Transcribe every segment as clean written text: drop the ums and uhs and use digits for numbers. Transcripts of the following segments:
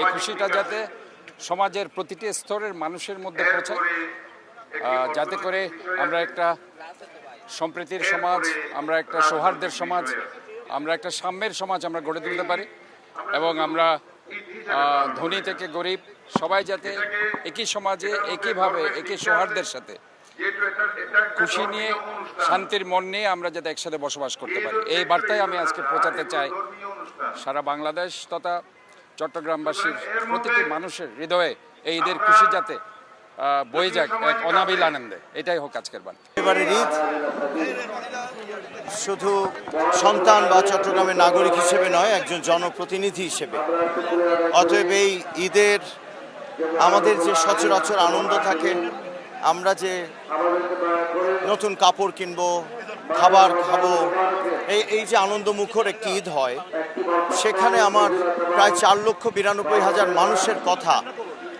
এই খুশিটা যাতে সমাজের প্রতিটি স্তরের মানুষের মধ্যে পৌঁছায়, যাতে করে আমরা একটা সম্প্রীতির সমাজ, আমরা একটা সৌহার্দ্যের সমাজ, আমরা একটা সাম্যের সমাজ আমরা গড়ে তুলতে পারি এবং আমরা ধনী থেকে গরিব সবাই যাতে একই সমাজে একইভাবে একই সৌহার্দ্যের সাথে খুশি নিয়ে শান্তির মন নিয়ে আমরা যাতে একসাথে বসবাস করতে পারি, এই বার্তায় আমি আজকে পৌঁছাতে চাই সারা বাংলাদেশ তথা চট্টগ্রামবাসীর প্রতিটি মানুষের হৃদয়ে এই ঈদের খুশি যাতে বয়ে যাক এক অনাবিল আনন্দে, এটাই হোক আজকের বার্তা। এবারের ঈদ শুধু সন্তান বা চট্টগ্রামের নাগরিক হিসেবে নয়, একজন জনপ্রতিনিধি হিসেবে। অতএব এই ঈদের আমাদের যে সচরাচর আনন্দ থাকে, আমরা যে নতুন কাপড় কিনবো, খাবার খাবো, এই যে আনন্দমুখর একটি ঈদ হয়, সেখানে আমার প্রায় 4,92,000 মানুষের কথা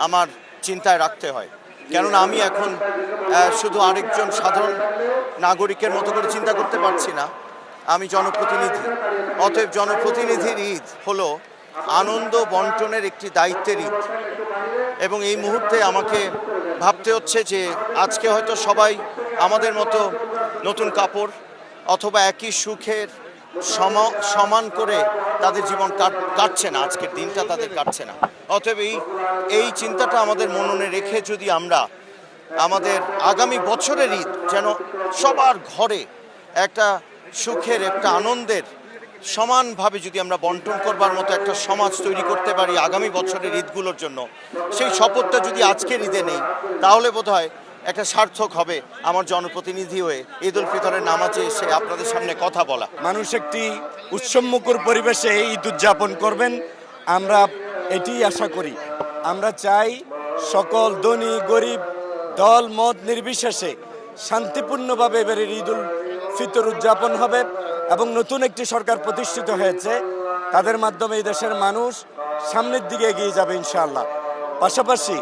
আমার চিন্তায় রাখতে হয়। কেননা আমি এখন শুধু আরেকজন সাধারণ নাগরিকের মতো করে চিন্তা করতে পারছি না, আমি জনপ্রতিনিধি। অতএব জনপ্রতিনিধির ঈদ হলো আনন্দ বন্টনের একটি দায়িত্বের ঈদ। এবং এই মুহূর্তে আমাকে ভাবতে হচ্ছে যে আজকে হয়তো সবাই আমাদের মতো নতুন কাপড় অথবা একই সুখের সমান করে তাদের জীবন কাটছে না, আজকের দিনটা তাদের কাটছে না। অতএব এই চিন্তাটা আমাদের মননে রেখে যদি আমরা আমাদের আগামী বছরের ঈদ যেন সবার ঘরে একটা সুখের, একটা আনন্দের সমানভাবে যদি আমরা বন্টন করবার মতো একটা সমাজ তৈরি করতে পারি আগামী বছরের ঈদগুলোর জন্য, সেই শপথটা যদি আজকের ঈদে নেই, তাহলে বোধহয় একটা সার্থক হবে আমার জনপ্রতিনিধি হয়ে ঈদ উল ফিতরের নামাজে এসে আপনাদের সামনে কথা বলা। মানুষ একটি উৎসবমুখর পরিবেশে ঈদ উদযাপন করবেন, আমরা এটি আশা করি। আমরা চাই সকল ধনী গরিব দল মত নির্বিশেষে শান্তিপূর্ণভাবে এবারের ঈদ উল ফিতর উদযাপন হবে এবং নতুন একটি সরকার প্রতিষ্ঠিত হয়েছে, তাদের মাধ্যমে এই দেশের মানুষ সামনের দিকে এগিয়ে যাবে ইনশাআল্লাহ। পাশাপাশি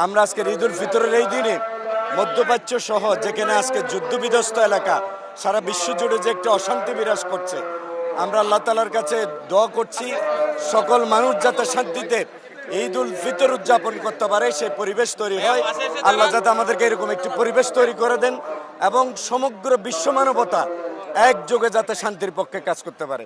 আমরা আজকের ঈদ উল ফিতরের এই দিনে মধ্যপ্রাচ্য সহ যেখানে আজকে যুদ্ধবিধ্বস্ত এলাকা, সারা বিশ্ব জুড়ে যে একটি অশান্তি বিরাজ করছে, আমরা আল্লাহ তাআলার কাছে দোয়া করছি সকল মানুষ যাতে শান্তিতে ঈদ উল ফিতর উদযাপন করতে পারে, সেই পরিবেশ তৈরি হয়। আল্লাহ যাতে আমাদেরকে এরকম একটি পরিবেশ তৈরি করে দেন এবং সমগ্র বিশ্ব মানবতা একযোগে যাতে শান্তির পক্ষে কাজ করতে পারে।